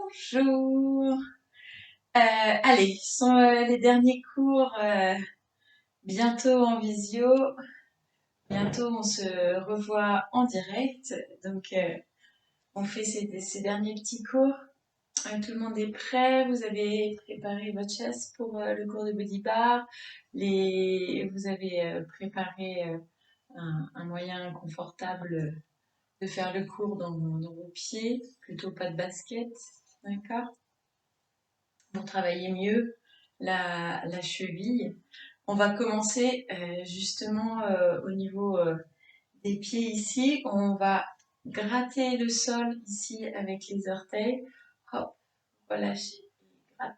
Bonjour. Allez, ce sont les derniers cours, bientôt en visio. Bientôt, on se revoit en direct. Donc, on fait ces derniers petits cours. Tout le monde est prêt. Vous avez préparé votre chaise pour le cours de body bar. Vous avez préparé un moyen confortable de faire le cours dans vos pieds, plutôt pas de basket. D'accord? Pour travailler mieux la cheville. On va commencer justement au niveau des pieds ici. On va gratter le sol ici avec les orteils. Hop, relâche, gratte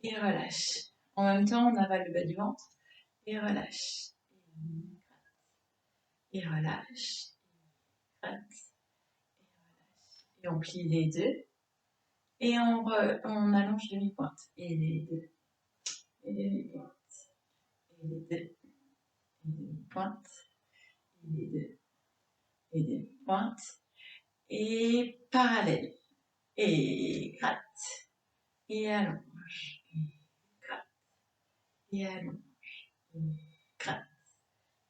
et relâche. En même temps, on avale le bas du ventre et relâche. Et relâche, gratte et on plie les deux. Et on allonge demi-pointe. Et les deux. Et demi-pointe. Et les deux. Et demi-pointe. Et les deux. Et demi-pointe. Et parallèle. Et gratte. Et allonge. Et gratte. Et allonge. Et gratte.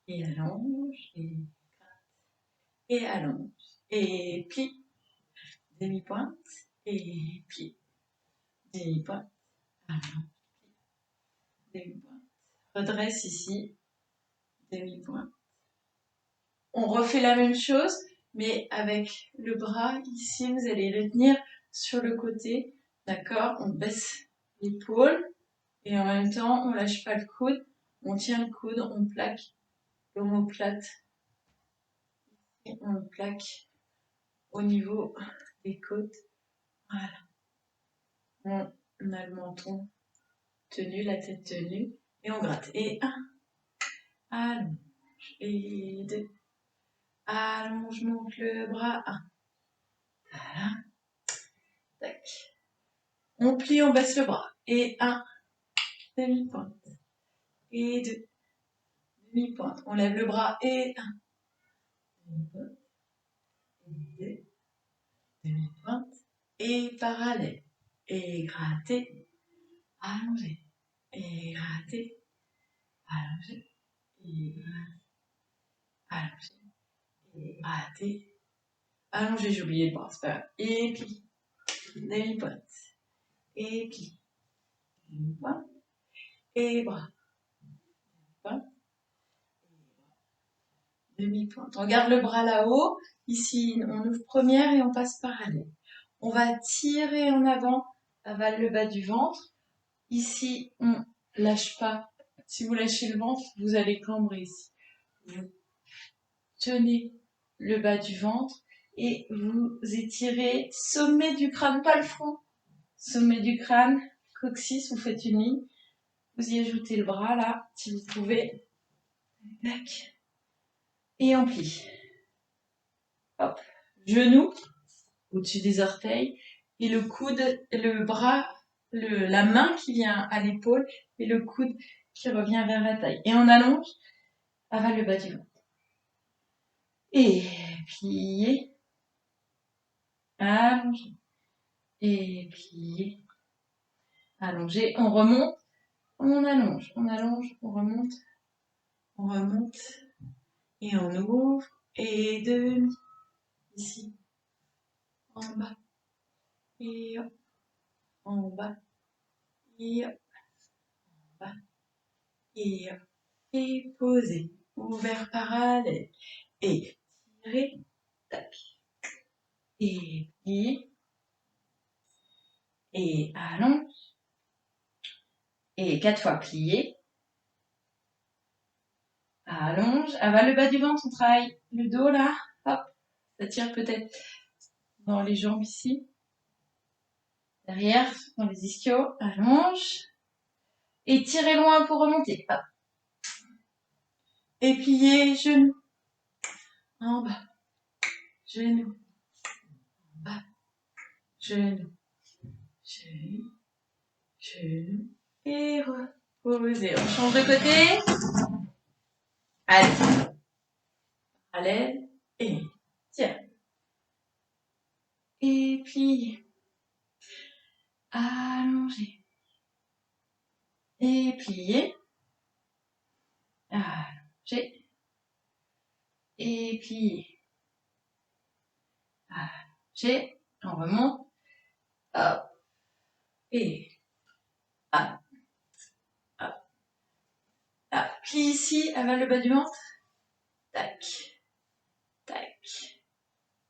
Et allonge. Et gratte. Et allonge. Et plie. Demi-pointe. Et plie. Demi-pointe. Allonge. Demi-pointe. Redresse ici. Demi-pointe. On refait la même chose, mais avec le bras ici, vous allez le tenir sur le côté, d'accord? On baisse l'épaule et en même temps, on lâche pas le coude, on tient le coude, on plaque l'omoplate et on le plaque au niveau des côtes. Voilà. On a le menton tenu, la tête tenue et on gratte. Et 1, allonge, et 2, allonge, monte le bras, 1. Voilà. Tac. On plie, on baisse le bras. Et 1, demi-pointe. Et 2, demi-pointe. On lève le bras. Et 1, demi-pointe. Et 2, demi-pointe. Et parallèle. Et gratter. Allonger. Et gratter. Allonger. Et gratter. Allonger. Et gratter. Allonger, j'ai oublié le bras, c'est pas grave. Et plie. Demi-pointe. Et plie. Demi-pointe. Et bras. Demi-pointe. Demi-pointe. On garde le bras là-haut. Ici, on ouvre première et on passe parallèle. On va tirer en avant, avale le bas du ventre. Ici, on lâche pas. Si vous lâchez le ventre, vous allez cambrer ici. Vous tenez le bas du ventre et vous étirez sommet du crâne, pas le front. Sommet du crâne, coccyx, vous faites une ligne. Vous y ajoutez le bras là, si vous pouvez. Tac. Et on plie. Hop. Genou au-dessus des orteils et le coude, le bras, la main qui vient à l'épaule et le coude qui revient vers la taille. Et on allonge, avale le bas du ventre. Et plier, allonger, et plier, allonger. On remonte, on allonge, on remonte, et on ouvre, et demi, ici, en bas, et hop, en bas, et hop, en bas, et hop, et poser, ouvert parallèle, et tirer, tac, et plier, et allonge, et 4 fois plier, allonge, avale le bas du ventre, on travaille le dos là, hop, ça tire peut-être dans les jambes ici, derrière, dans les ischios, allonge, et tirez loin pour remonter, hop, et plier, genou, en bas, genou, en bas, genou, genou, genou, et reposer. On change de côté, allez, parallèle, et tiens, et plier, Allongez. Et pliez. Allongez. Et pliez. Allongez. On remonte. Hop. Et hop. Hop. Hop. Plie ici, avale le bas du ventre. Tac. Tac.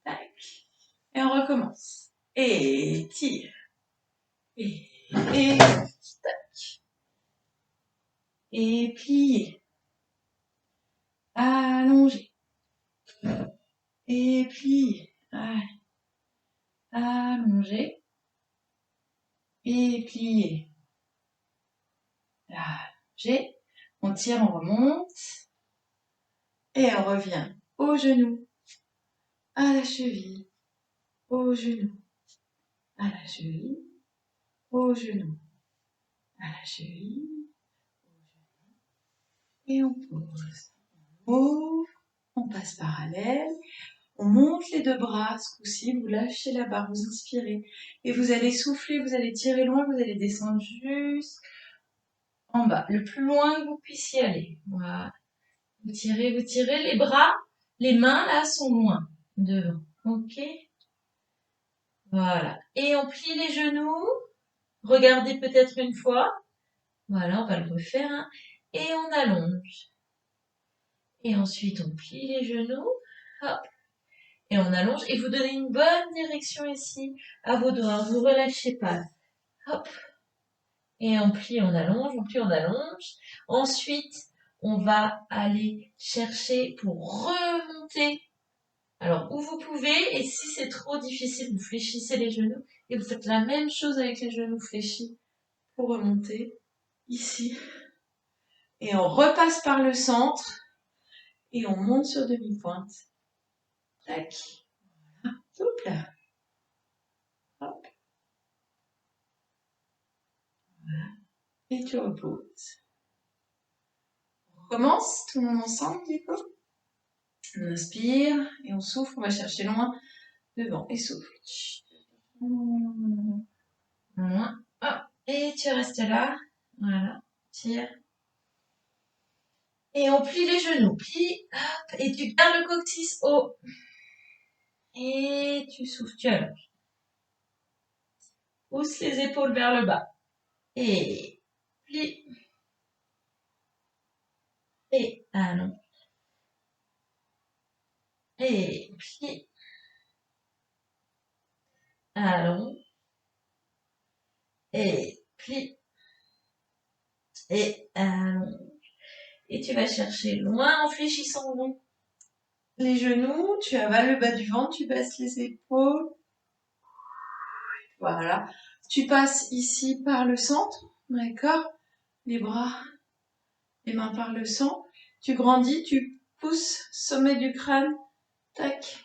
Tac. Et on recommence. Et tire. Et tac. Et pliez. Allongez. Et pliez. Allongez. Et pliez. Allongez. On tire, on remonte. Et on revient au genou, à la cheville, au genou, à la cheville, au genou, à la cheville, et on pose. On ouvre, on passe parallèle, on monte les deux bras, ce coup-ci, vous lâchez la barre, vous inspirez, et vous allez souffler, vous allez tirer loin, vous allez descendre juste en bas, le plus loin que vous puissiez aller. Voilà. Vous tirez, les bras, les mains là sont loin, devant, ok? Voilà. Et on plie les genoux. Regardez peut-être une fois. Voilà, on va le refaire. Hein. Et on allonge. Et ensuite, on plie les genoux. Hop. Et on allonge. Et vous donnez une bonne direction ici à vos doigts. Vous relâchez pas. Hop. Et on plie, on allonge, on plie, on allonge. Ensuite, on va aller chercher pour remonter. Alors, où vous pouvez, et si c'est trop difficile, vous fléchissez les genoux et vous faites la même chose avec les genoux fléchis pour remonter ici. Et on repasse par le centre et on monte sur demi-pointe. Tac. Voilà. Souple. Hop. Voilà. Et tu reposes. On recommence, tout le monde ensemble du coup. On inspire et on souffle, on va chercher loin devant et souffle. Loin. Hop. Et tu restes là. Voilà. Tire. Et on plie les genoux. Plie. Hop. Et tu gardes le coccyx haut. Et tu souffles, tu allonges. Pousse les épaules vers le bas. Et plie. Et allonge. Et plie. Allonge. Et plie. Et allonge. Et tu vas chercher loin en fléchissant long. Les genoux, tu avales le bas du ventre, tu baisses les épaules. Voilà. Tu passes ici par le centre, d'accord? Les bras, les mains par le centre. Tu grandis, tu pousses sommet du crâne, tac.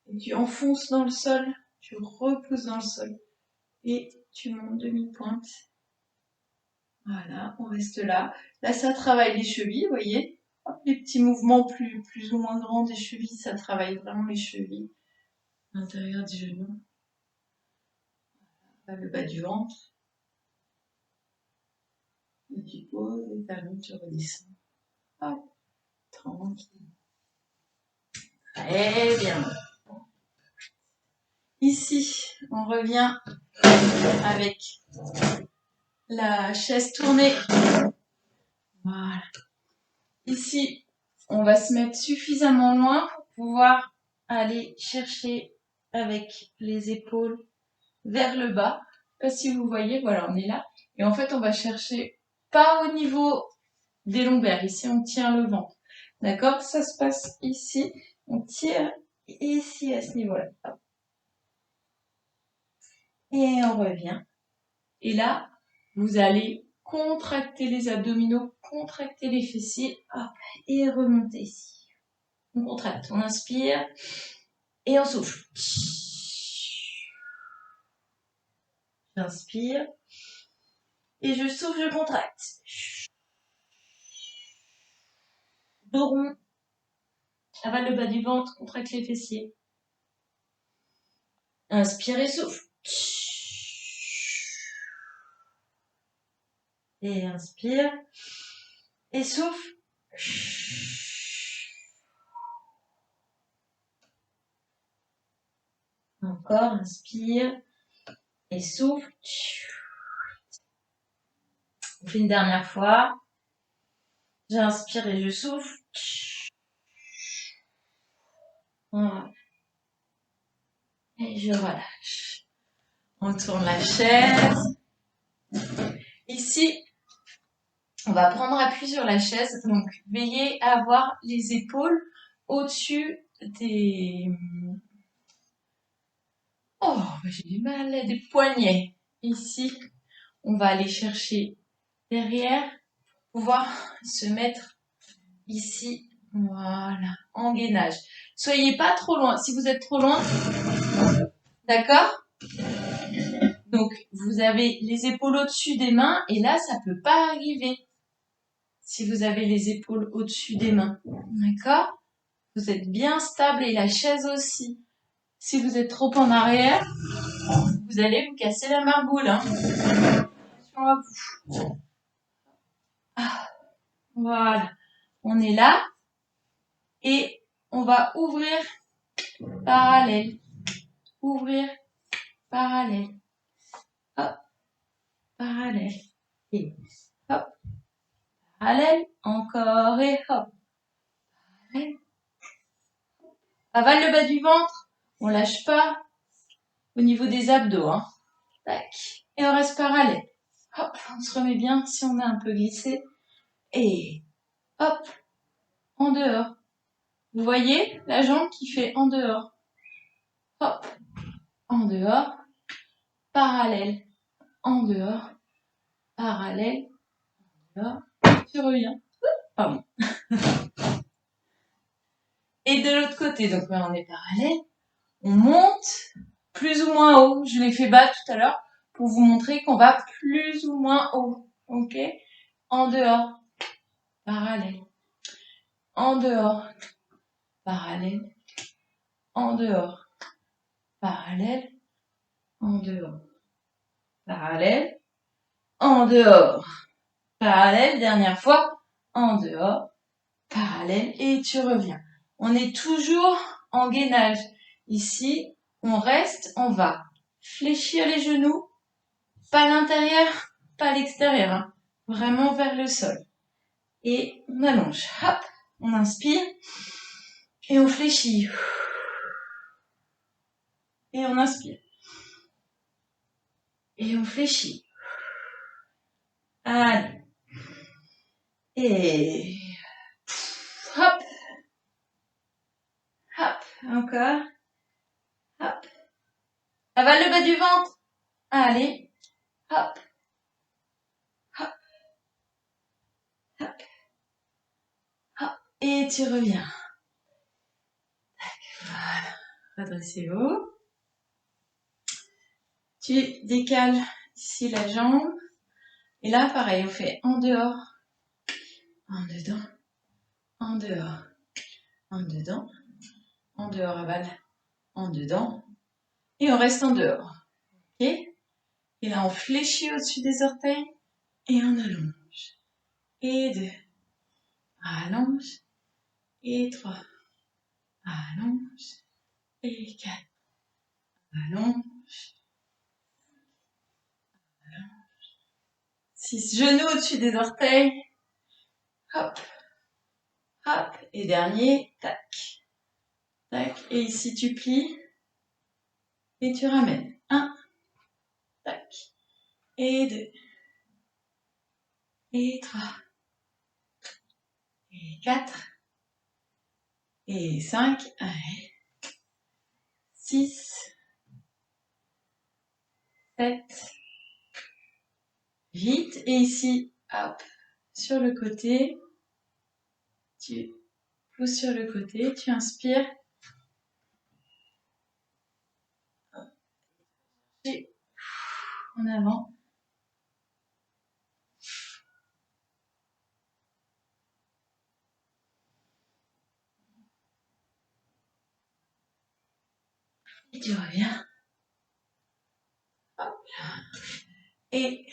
Et tu enfonces dans le sol, tu repousses dans le sol. Et tu montes demi-pointe. Voilà, on reste là. Là, ça travaille les chevilles, vous voyez. Hop, les petits mouvements plus ou moins grands des chevilles, ça travaille vraiment les chevilles. L'intérieur du genou. Là, le bas du ventre. Et tu poses, et talons, tu redescends. Hop, tranquille. Très bien. Ici, on revient avec la chaise tournée. Voilà. Ici, on va se mettre suffisamment loin pour pouvoir aller chercher avec les épaules vers le bas. Je sais pas si vous voyez, voilà, on est là. Et en fait, on va chercher pas au niveau des lombaires. Ici, on tient le ventre. D'accord? Ça se passe ici. On tire ici à ce niveau-là. Et on revient. Et là, vous allez contracter les abdominaux, contracter les fessiers, hop, et remonter ici. On contracte, on inspire et on souffle. J'inspire et je souffle, je contracte. Dos rond, avale le bas du ventre, contracte les fessiers. Inspire et souffle. Et inspire. Et souffle. Encore, inspire. Et souffle. On fait une dernière fois. J'inspire et je souffle. Voilà. Et je relâche. On tourne la chaise. Ici, on va prendre appui sur la chaise. Donc, veillez à avoir les épaules au-dessus des... Oh, j'ai du mal, des poignets. Ici, on va aller chercher derrière, pouvoir se mettre ici, voilà, en gainage. Soyez pas trop loin. Si vous êtes trop loin, d'accord? Donc, vous avez les épaules au-dessus des mains et là, ça peut pas arriver. Si vous avez les épaules au-dessus des mains, d'accord? Vous êtes bien stable et la chaise aussi. Si vous êtes trop en arrière, vous allez vous casser la margoule, hein. Attention à vous. Ah, voilà. On est là et on va ouvrir parallèle. Ouvrir parallèle. Hop, parallèle. Et hop, parallèle. Encore et hop. Parallèle. Avale le bas du ventre. On lâche pas au niveau des abdos, hein. Tac. Et on reste parallèle. Hop, on se remet bien si on a un peu glissé. Et hop, en dehors. Vous voyez la jambe qui fait en dehors. Hop, en dehors, parallèle, en dehors, parallèle, en dehors. Tu reviens. Pardon. Et de l'autre côté, donc on est parallèle. On monte plus ou moins haut. Je l'ai fait bas tout à l'heure pour vous montrer qu'on va plus ou moins haut. Ok? En dehors, parallèle. En dehors, parallèle. En dehors, parallèle. En dehors, parallèle. En dehors, parallèle. Dernière fois. En dehors, parallèle. Et tu reviens. On est toujours en gainage. Ici, on reste, on va fléchir les genoux. Pas à l'intérieur, pas à l'extérieur, hein. Vraiment vers le sol. Et on allonge. Hop, on inspire. Et on fléchit. Et on inspire. Et on fléchit. Allez. Et hop. Hop. Encore. Hop. Avale le bas du ventre. Allez. Hop. Hop. Hop. Hop. Et tu reviens. Voilà. Redressez-vous. Tu décales ici la jambe. Et là, pareil, on fait en dehors, en dedans, en dehors, en dedans, en dehors, avale, en dedans. Et on reste en dehors. Ok? Et là, on fléchit au-dessus des orteils et on allonge. Et 2. Allonge. Et 3. Allonge. Et 4. Allonge. 6. Genoux au-dessus des orteils. Hop. Hop. Et dernier. Tac. Tac. Et ici, tu plies. Et tu ramènes. 1. Tac. Et 2. Et 3. Et 4. Et 5. Allez. 6. 7. 8. Et ici, hop, sur le côté. Tu pousses sur le côté. Tu inspires. Et en avant. Et tu reviens. Hop. Et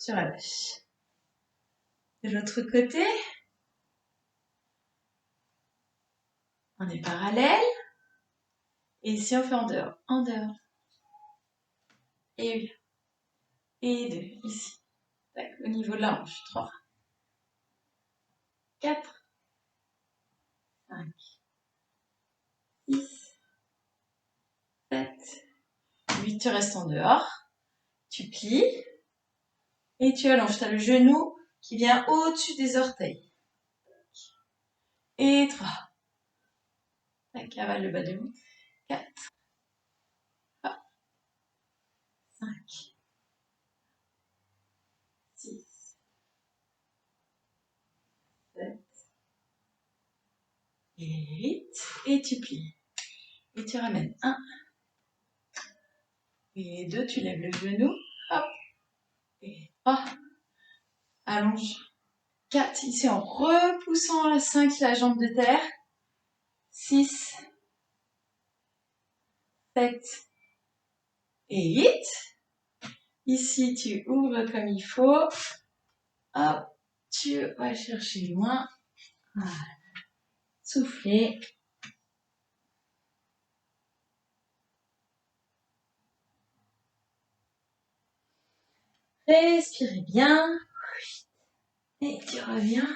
tu relâches. De l'autre côté, on est parallèle. Et ici, on fait en dehors. En dehors. Et 1. Et 2. Ici. Tac, au niveau de la hanche. 3. 4. 5. 6. 7. 8. Tu restes en dehors. Tu plies. Et tu allonges. Tu as le genou qui vient au-dessus des orteils. Et 3. Tac, avale le bas de vous. 4. 5. 6. 7. Et 8. Et tu plies. Et tu ramènes 1. Et 2. Tu lèves le genou. Hop. Et 3. Allonge. 4. Ici, en repoussant la 5, la jambe de terre. 6. 7. Et 8. Ici, tu ouvres comme il faut. Hop. Tu vas chercher loin. Voilà. Soufflez. Respirez bien. Et tu reviens.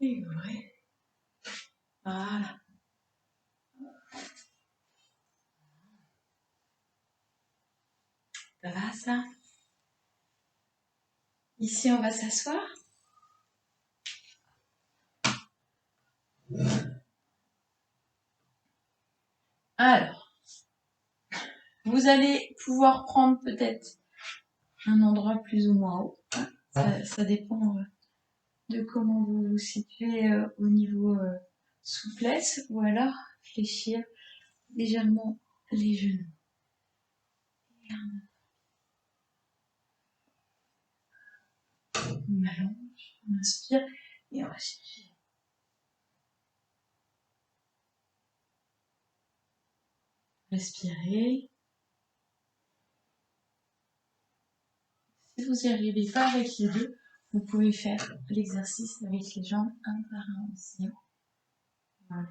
Et ouvrez. Voilà. Ça va, ça? Ici, on va s'asseoir. Alors, vous allez pouvoir prendre peut-être un endroit plus ou moins haut. Ça dépend de comment vous vous situez au niveau souplesse, ou alors fléchir légèrement les genoux. On allonge, on inspire et on va chercher. Respirez. Si vous n'y arrivez pas avec les deux, vous pouvez faire l'exercice avec les jambes un par un aussi. Voilà.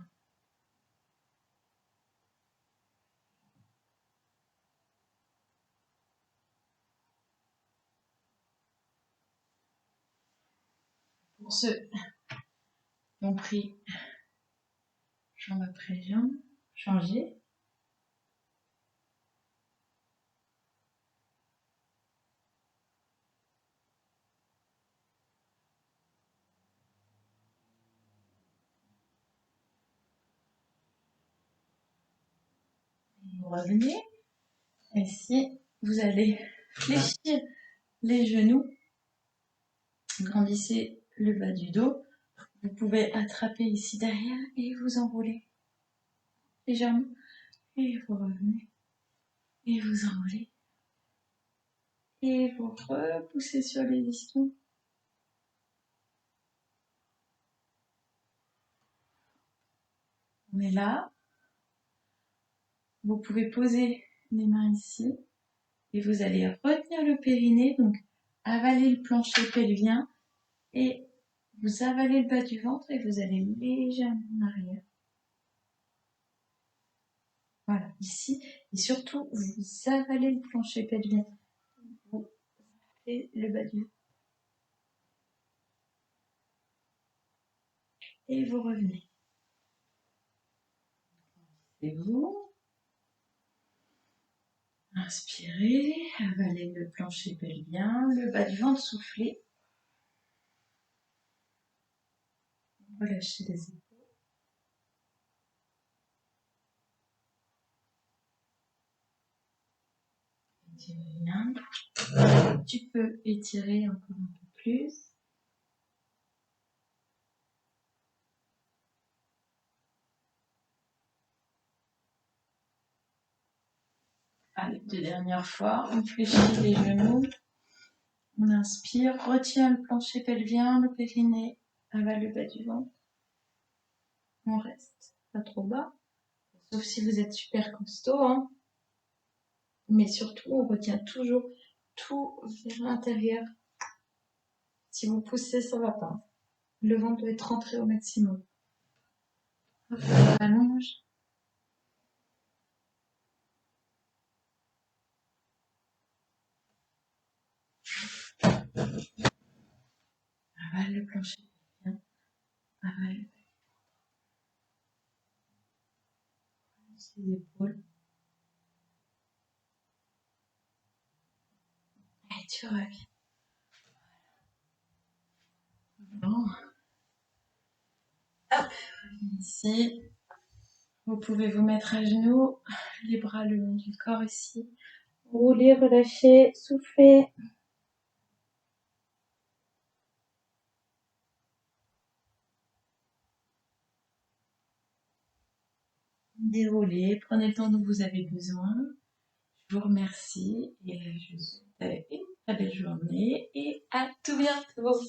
Pour ceux qui ont pris jambe après jambe, changez. Vous revenez. Ici, vous allez fléchir les genoux. Grandissez le bas du dos. Vous pouvez attraper ici derrière et vous enrouler légèrement. Et vous revenez. Et vous enroulez. Et vous repoussez sur les ischions. On est là. Vous pouvez poser les mains ici. Et vous allez retenir le périnée. Donc, avaler le plancher pelvien. Et vous avalez le bas du ventre et vous allez légèrement en arrière. Voilà, ici. Et surtout, vous avalez le plancher pelvien. Vous avalez le bas du ventre. Et vous revenez. Et vous. Inspirez, avalez le plancher pelvien, le bas du ventre, soufflez. Relâchez les épaules. Étirez bien. Tu peux étirer encore un peu plus. Allez, 2 dernières fois. On fléchit les genoux. On inspire, retient le plancher pelvien, le périnée, avale le bas du ventre. On reste pas trop bas, sauf si vous êtes super costaud, hein. Mais surtout, on retient toujours tout vers l'intérieur. Si vous poussez, ça va pas. Le vent doit être rentré au maximum. Hop, on allonge. Avale le plancher bien. Avale les épaules. Et tu reviens. Bon. Hop, ici. Vous pouvez vous mettre à genoux, les bras le long du corps ici. Roulez, relâchez, soufflez. Déroulez, prenez le temps dont vous avez besoin. Je vous remercie et je vous souhaite une très belle journée et à tout bientôt.